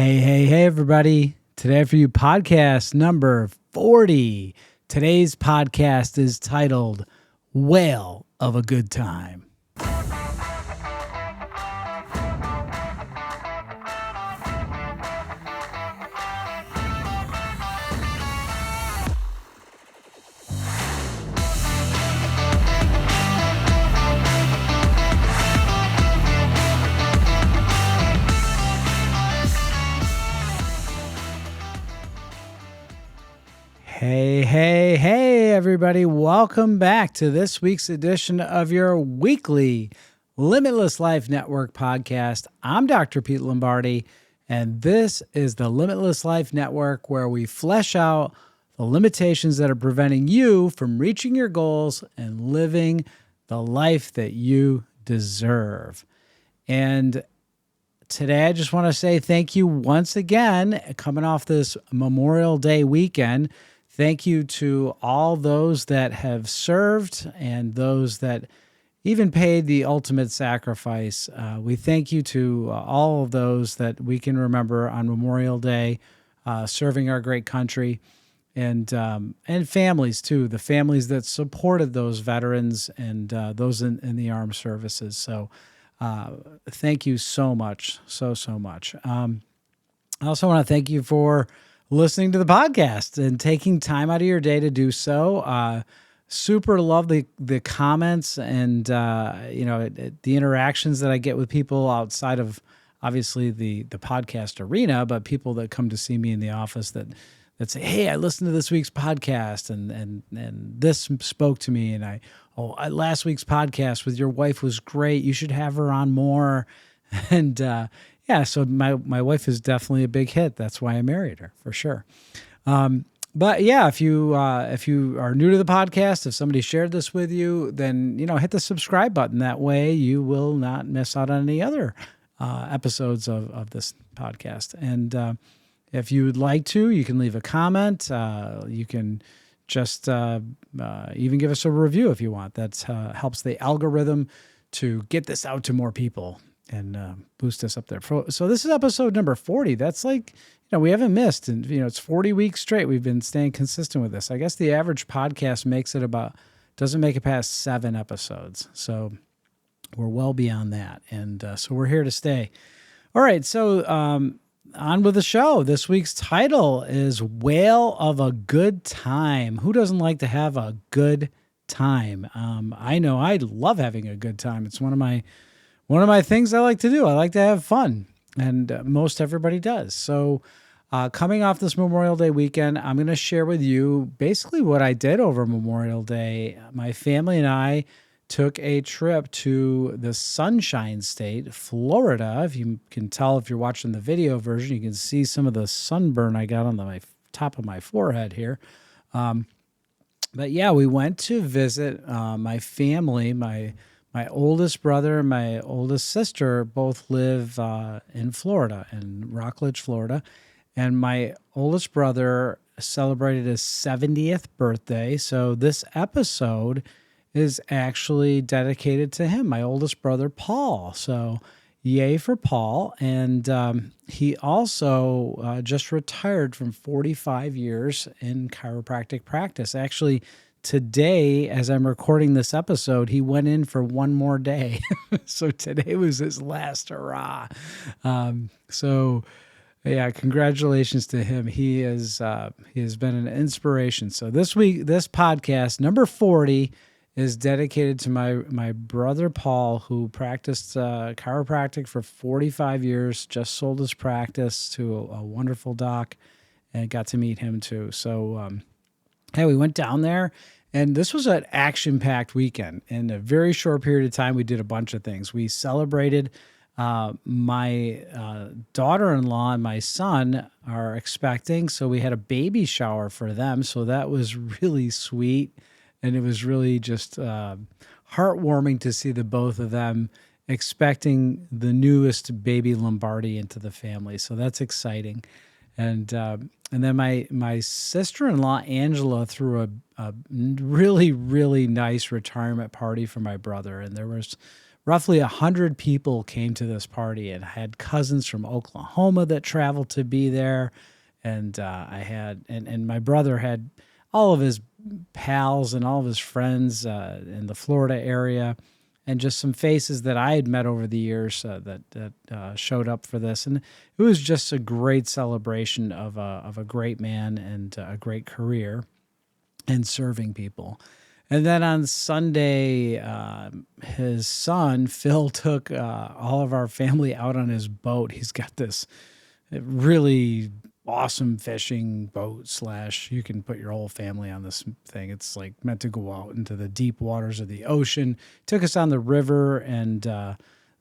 Hey, everybody. Today for you, podcast number 40. Today's podcast is titled Whale of a Good Time. Hey, everybody. Welcome back to this week's edition of your weekly Limitless Life Network podcast. I'm Dr. Pete Lombardi, and this is the Limitless Life Network, where we flesh out the limitations that are preventing you from reaching your goals and living the life that you deserve. And today, I just want to say thank you once again, coming off this Memorial Day weekend. Thank you to all those that have served and those that even paid the ultimate sacrifice. We thank you to all of those that we can remember on Memorial Day, serving our great country, and families too, the families that supported those veterans and those in the armed services. So thank you so much, so much. I also want to thank you for listening to the podcast and taking time out of your day to do so. Super love the comments and the interactions that I get with people outside of obviously the podcast arena, but people that come to see me in the office that say, "Hey, I listened to this week's podcast and this spoke to me, and last week's podcast with your wife was great. You should have her on more." And yeah, so my wife is definitely a big hit. That's why I married her, for sure. But yeah, if you are new to the podcast, if somebody shared this with you, then hit the subscribe button. That way, you will not miss out on any other episodes of this podcast. And if you would like to, you can leave a comment. You can just even give us a review if you want. That helps the algorithm to get this out to more people and boost us up there. So this is episode number 40. That's like, we haven't missed. And, it's 40 weeks straight. We've been staying consistent with this. I guess the average podcast doesn't make it past 7 episodes. So we're well beyond that. And so we're here to stay. All right. So on with the show. This week's title is Whale of a Good Time. Who doesn't like to have a good time? I know I love having a good time. It's one of my things I like to do. I like to have fun, and most everybody does. So coming off this Memorial Day weekend, I'm going to share with you basically what I did over Memorial Day. My family and I took a trip to the Sunshine State, Florida. If you can tell, if you're watching the video version, you can see some of the sunburn I got on the top of my forehead here. But yeah, we went to visit my family. My oldest brother and my oldest sister both live in Florida, in Rockledge, Florida. And my oldest brother celebrated his 70th birthday. So this episode is actually dedicated to him, my oldest brother, Paul. So yay for Paul. And he also just retired from 45 years in chiropractic practice. Actually, today, as I'm recording this episode, he went in for one more day. So today was his last hurrah. So yeah, congratulations to him. He has been an inspiration. So this week, this podcast, number 40, is dedicated to my brother, Paul, who practiced chiropractic for 45 years, just sold his practice to a wonderful doc, and got to meet him too. So hey, we went down there, and this was an action-packed weekend. In a very short period of time, we did a bunch of things. We celebrated my daughter-in-law and my son are expecting, so we had a baby shower for them. So that was really sweet, and it was really just heartwarming to see the both of them expecting the newest baby Lombardi into the family. So that's exciting. And then my sister-in-law, Angela, threw a really, really nice retirement party for my brother. And there was roughly 100 people came to this party, and I had cousins from Oklahoma that traveled to be there. And and my brother had all of his pals and all of his friends in the Florida area, and just some faces that I had met over the years that showed up for this. And it was just a great celebration of a great man and a great career in serving people. And then on Sunday, his son, Phil, took all of our family out on his boat. He's got this really awesome fishing boat / you can put your whole family on this thing. It's like meant to go out into the deep waters of the ocean. Took us on the river, and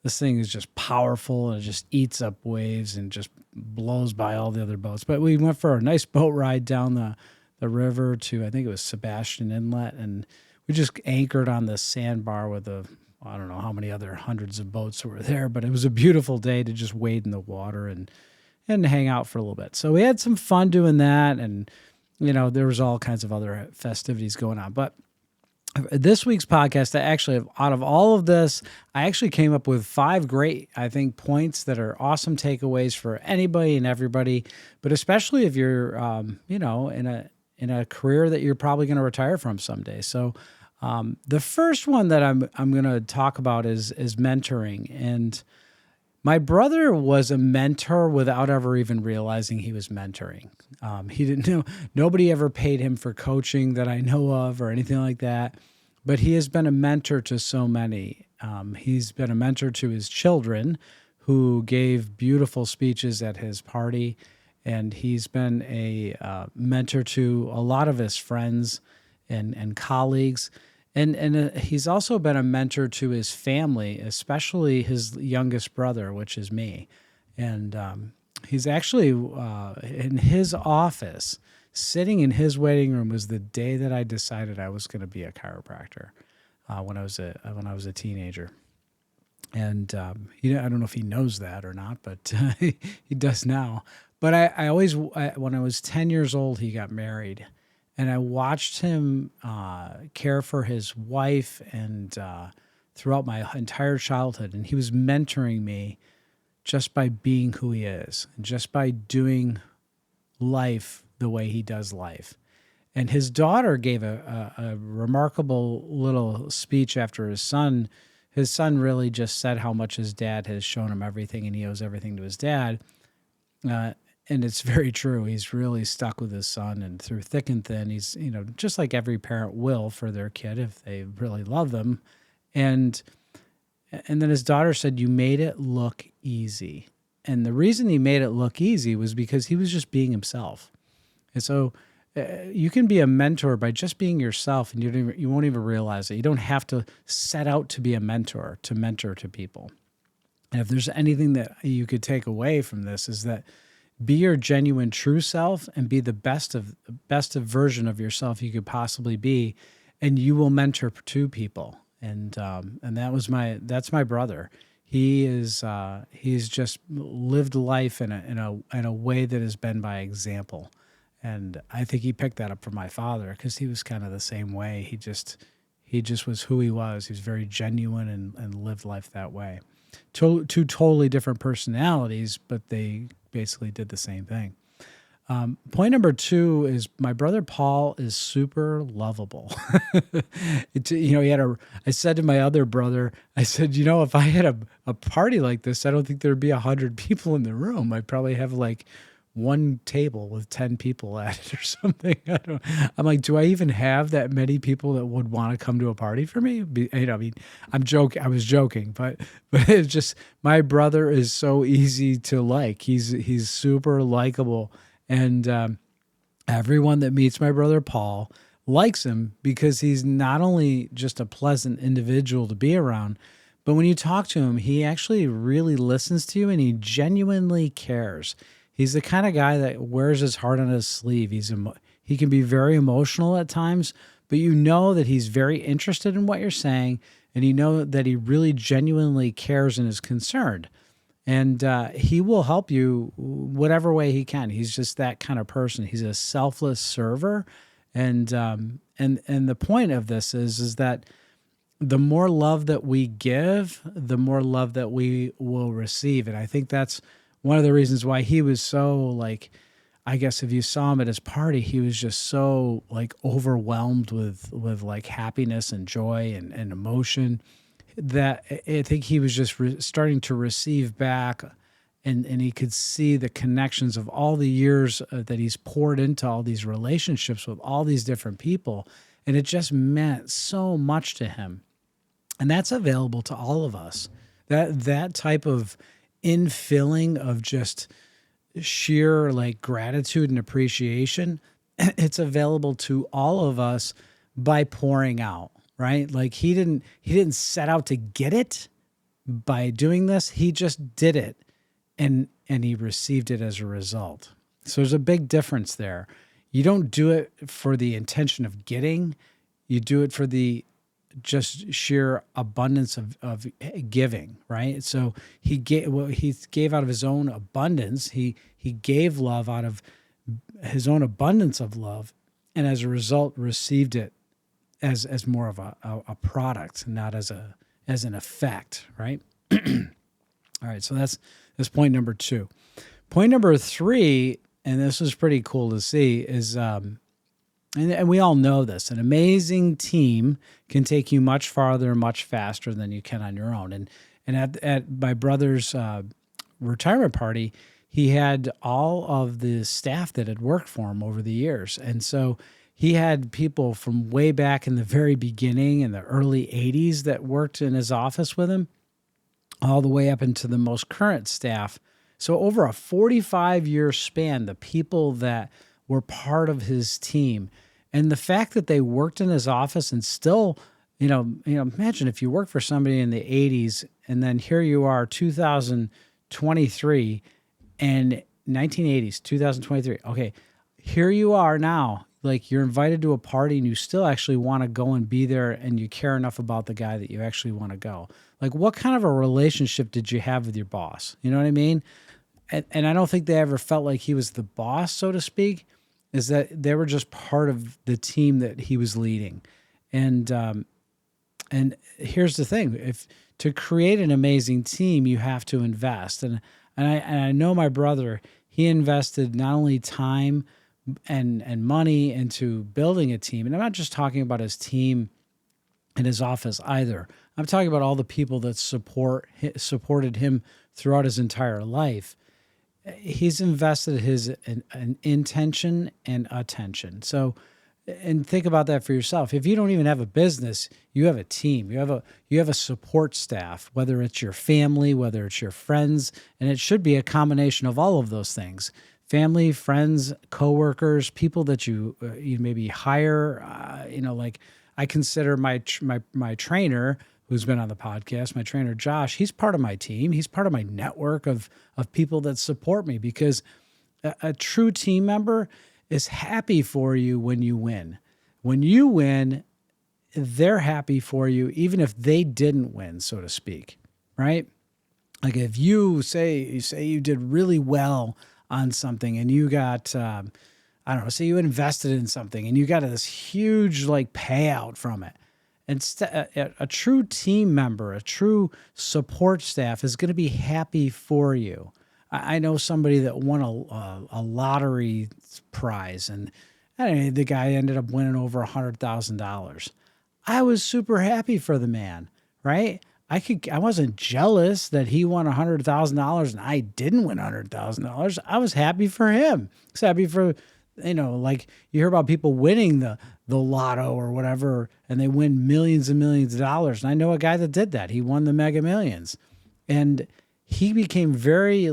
this thing is just powerful, and it just eats up waves and just blows by all the other boats. But we went for a nice boat ride down the river to, I think it was Sebastian Inlet, and we just anchored on this sandbar with I don't know how many other hundreds of boats were there, but it was a beautiful day to just wade in the water and hang out for a little bit. So we had some fun doing that, and there was all kinds of other festivities going on. But this week's podcast, out of all of this, I actually came up with 5 great, I think, points that are awesome takeaways for anybody and everybody, but especially if you're, in a career that you're probably going to retire from someday. So the first one that I'm going to talk about is mentoring. And my brother was a mentor without ever even realizing he was mentoring. He didn't know, nobody ever paid him for coaching that I know of or anything like that, but he has been a mentor to so many. He's been a mentor to his children, who gave beautiful speeches at his party, and he's been a mentor to a lot of his friends and colleagues. And he's also been a mentor to his family, especially his youngest brother, which is me. And he's actually in his office, sitting in his waiting room, was the day that I decided I was going to be a chiropractor when I was a teenager. And I don't know if he knows that or not, but he does now. But I always, when I was 10 years old, he got married. And I watched him care for his wife and throughout my entire childhood. And he was mentoring me just by being who he is, and just by doing life the way he does life. And his daughter gave a remarkable little speech after his son. His son really just said how much his dad has shown him everything, and he owes everything to his dad. And it's very true. He's really stuck with his son, and through thick and thin, he's, just like every parent will for their kid if they really love them. And then his daughter said, "You made it look easy." And the reason he made it look easy was because he was just being himself. And so you can be a mentor by just being yourself, and you won't even realize it. You don't have to set out to be a mentor to people. And if there's anything that you could take away from this, is that be your genuine true self and be the best of version of yourself you could possibly be, and you will mentor 2 people. And that's my brother. He's just lived life in a way that has been by example. And I think he picked that up from my father, because he was kind of the same way. He just was who he was. He was very genuine and lived life that way. 2 totally different personalities, but they basically did the same thing. Point number 2 is my brother Paul is super lovable. I said to my other brother, I said, if I had a party like this, I don't think there'd be 100 people in the room. I'd probably have like one table with 10 people at it or something. I'm like, do I even have that many people that would want to come to a party for me? I'm joking. I was joking, but it's just, my brother is so easy to like. He's super likable. And everyone that meets my brother Paul likes him, because he's not only just a pleasant individual to be around, but when you talk to him, he actually really listens to you, and he genuinely cares. He's the kind of guy that wears his heart on his sleeve. He can be very emotional at times, but you know that he's very interested in what you're saying, and you know that he really genuinely cares and is concerned. And he will help you whatever way he can. He's just that kind of person. He's a selfless server. And the point of this is that the more love that we give, the more love that we will receive. And I think that's one of the reasons why he was so like, I guess if you saw him at his party, he was just so like overwhelmed with like happiness and joy and emotion that I think he was just starting to receive back, and he could see the connections of all the years that he's poured into all these relationships with all these different people, and it just meant so much to him. And that's available to all of us. That type of infilling of just sheer like gratitude and appreciation, it's available to all of us by pouring out, right? Like he didn't set out to get it by doing this. He just did it, and he received it as a result. So there's a big difference there. You don't do it for the intention of getting, you do it for the just sheer abundance of giving, right? So he gave out of his own abundance. He gave love out of his own abundance of love, and as a result received it as more of a product, not as an effect, right? All right, so that's point number 2. Point number 3, and this was pretty cool to see, is and we all know this, an amazing team can take you much farther, much faster than you can on your own. And at my brother's retirement party, he had all of the staff that had worked for him over the years. And so he had people from way back in the very beginning in the early 80s that worked in his office with him, all the way up into the most current staff. So over a 45-year span, the people that were part of his team, and the fact that they worked in his office and still, imagine if you work for somebody in the 80s and then here you are 2023 and 1980s, 2023. Okay, here you are now, like you're invited to a party and you still actually want to go and be there and you care enough about the guy that you actually want to go. Like what kind of a relationship did you have with your boss? You know what I mean? And I don't think they ever felt like he was the boss, so to speak, is that they were just part of the team that he was leading. And here's the thing, if to create an amazing team, you have to invest. And I know my brother, he invested not only time and money into building a team, and I'm not just talking about his team in his office either. I'm talking about all the people that supported him throughout his entire life. He's invested his an intention and attention. So, and think about that for yourself. If you don't even have a business, you have a team. You have a support staff, whether it's your family, whether it's your friends, and it should be a combination of all of those things: family, friends, coworkers, people that you maybe hire. Like I consider my trainer, who's been on the podcast, my trainer, Josh, he's part of my team. He's part of my network of people that support me, because a true team member is happy for you when you win. When you win, they're happy for you, even if they didn't win, so to speak, right? Like if you say you did really well on something and you got, I don't know, say you invested in something and you got this huge like payout from it. And a true team member, a true support staff is going to be happy for you. I know somebody that won a lottery prize, and the guy ended up winning over $100,000. I was super happy for the man, right? I wasn't jealous that he won $100,000 and I didn't win $100,000. I was happy for him. I was happy for, like you hear about people winning the lotto or whatever, and they win millions and millions of dollars. And I know a guy that did that. He won the Mega Millions, and he became very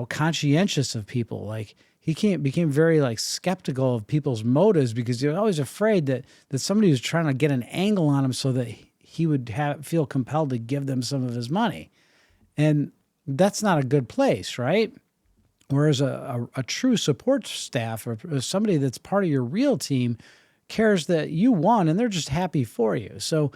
conscientious of people. Like became very skeptical of people's motives, because he was always afraid that somebody was trying to get an angle on him so that he would feel compelled to give them some of his money. And that's not a good place, right? Whereas a true support staff or somebody that's part of your real team cares that you won and they're just happy for you. So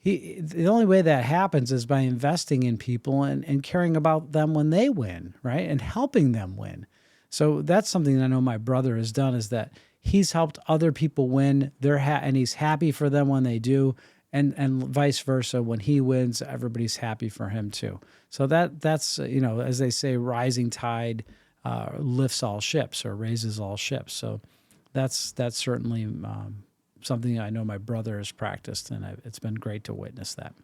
the only way that happens is by investing in people and caring about them when they win, right? And helping them win. So that's something that I know my brother has done, is that he's helped other people win. And he's happy for them when they do, and vice versa. When he wins, everybody's happy for him too. So that's as they say, rising tide lifts all ships, or raises all ships. So that's certainly something I know my brother has practiced, and it's been great to witness that.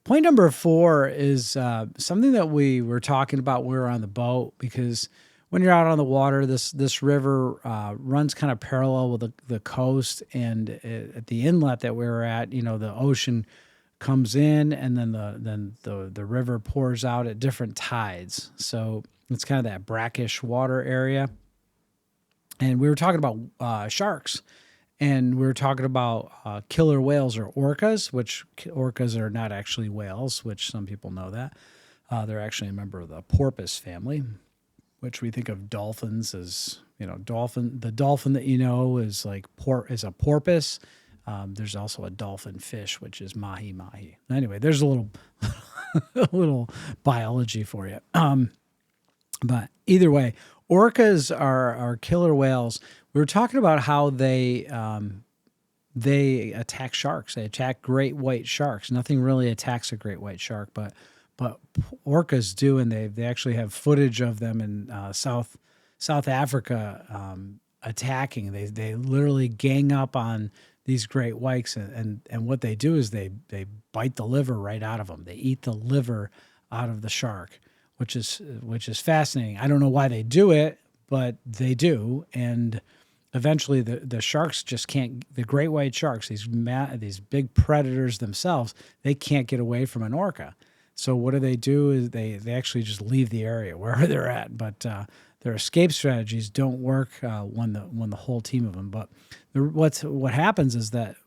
Point number 4 is something that we were talking about when we were on the boat, because when you're out on the water, this river runs kind of parallel with the coast, and at the inlet that we were at, the ocean comes in, and then the river pours out at different tides. So it's kind of that brackish water area. And we were talking about sharks. And we were talking about killer whales, or orcas, which orcas are not actually whales, which some people know that. They're actually a member of the porpoise family, which we think of dolphins as, dolphin. The dolphin that is is a porpoise. There's also a dolphin fish, which is mahi-mahi. Anyway, there's a little a little biology for you. But either way, orcas are killer whales. We were talking about how they attack sharks. They attack great white sharks. Nothing really attacks a great white shark, but orcas do, and they actually have footage of them in South Africa attacking. They literally gang up on these great whites, and what they do is they bite the liver right out of them. They eat the liver out of the shark, which is fascinating. I don't know why they do it, but they do, and eventually the sharks just can't. The great white sharks, these big predators themselves, they can't get away from an orca. So what do is they actually just leave the area wherever they're at. But their escape strategies don't work when the whole team of them. But what happens is that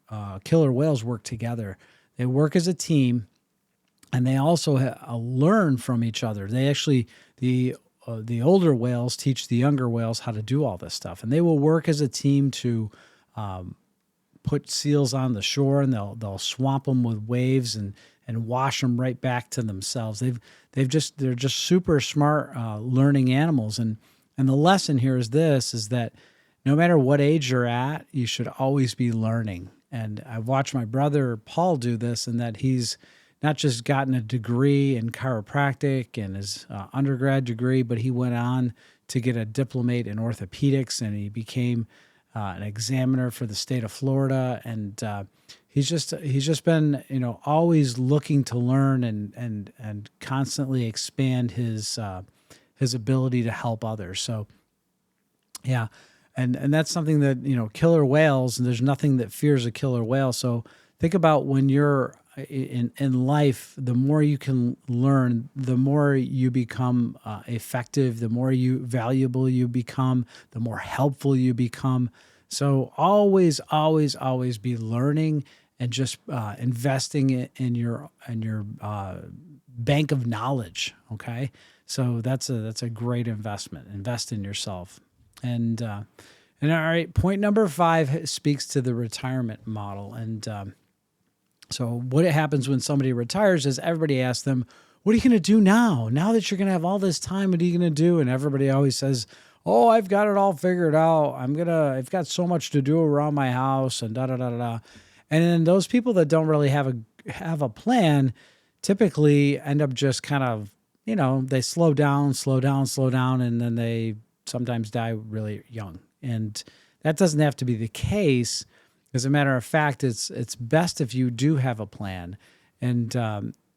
killer whales work together. They work as a team, and they also learn from each other. They actually the older whales teach the younger whales how to do all this stuff, and they will work as a team to put seals on the shore, and they'll swamp them with waves and wash them right back to themselves. They're just super smart learning animals, and the lesson here is that no matter what age you're at, you should always be learning. And I've watched my brother Paul do this, and that he's not just gotten a degree in chiropractic and his undergrad degree, but he went on to get a diplomate in orthopedics, and he became an examiner for the state of Florida. And he's just been always looking to learn and constantly expand his ability to help others. So yeah, and that's something that killer whales. And there's nothing that fears a killer whale. So think about when you're in life, the more you can learn, the more you become effective, the more valuable you become, the more helpful you become. So always, always, always be learning and just investing in your bank of knowledge. Okay, so that's a great investment. Invest in yourself. And all right, point number 5 speaks to the retirement model. And so what happens when somebody retires is everybody asks them, what are you going to do now? Now that you're going to have all this time, what are you going to do? And everybody always says, oh, I've got it all figured out. I've got so much to do around my house and da-da-da-da-da. And then those people that don't really have a plan typically end up just kind of, they slow down, and then they sometimes die really young. And that doesn't have to be the case. As a matter of fact, it's best if you do have a plan. And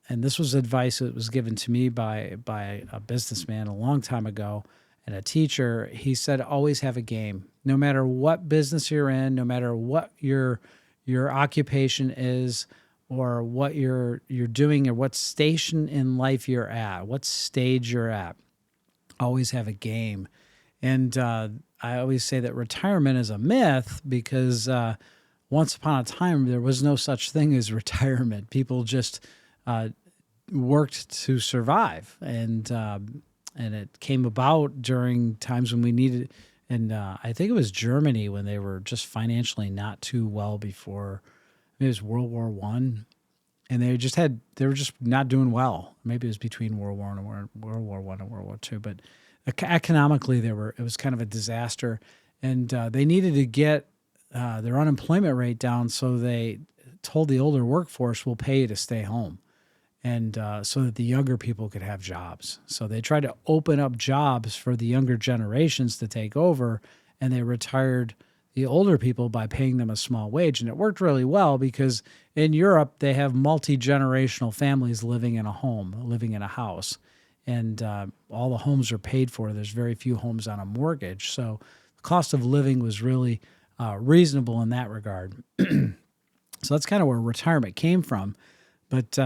this was advice that was given to me by a businessman a long time ago, and a teacher. He said, always have a game. No matter what business you're in, no matter what your occupation is, or what you're doing, or what station in life you're at, what stage you're at, always have a game. And I always say that retirement is a myth, because once upon a time, there was no such thing as retirement. People just worked to survive, and it came about during times when we needed. And I think it was Germany, when they were just financially not too well before. Maybe it was World War I, and they were just not doing well. Maybe it was between World War I and World War II, but economically, it was kind of a disaster, and they needed to get their unemployment rate down. So they told the older workforce, "We'll pay you to stay home," and so that the younger people could have jobs. So they tried to open up jobs for the younger generations to take over, and they retired the older people by paying them a small wage. And it worked really well because in Europe, they have multi-generational families living in a home, living in a house. And all the homes are paid for. There's very few homes on a mortgage. So the cost of living was really reasonable in that regard. So that's kind of where retirement came from. But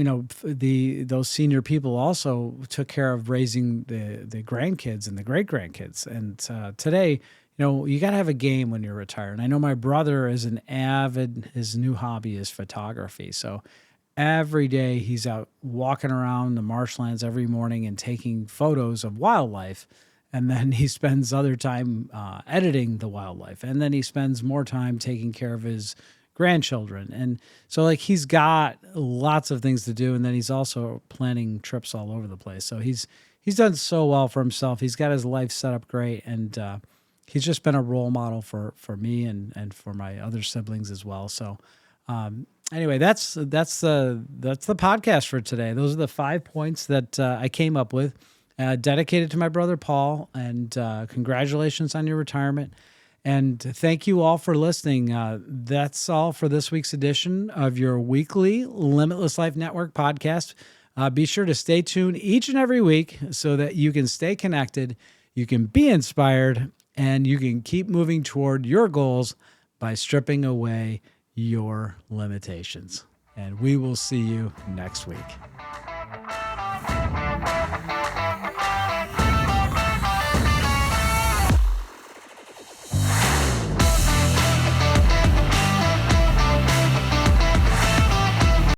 those senior people also took care of raising the grandkids and the great grandkids. And today, you got to have a game when you're retired. And I know my brother is his new hobby is photography. So every day he's out walking around the marshlands every morning and taking photos of wildlife. And then he spends other time editing the wildlife. And then he spends more time taking care of his grandchildren. And so he's got lots of things to do. And then he's also planning trips all over the place. So he's done so well for himself. He's got his life set up great. And he's just been a role model for me and for my other siblings as well. So anyway, that's the podcast for today. Those are the 5 points that I came up with, dedicated to my brother Paul. And congratulations on your retirement. And thank you all for listening. That's all for this week's edition of your weekly Limitless Life Network podcast. Be sure to stay tuned each and every week so that you can stay connected, you can be inspired, and you can keep moving toward your goals by stripping away your limitations. And we will see you next week.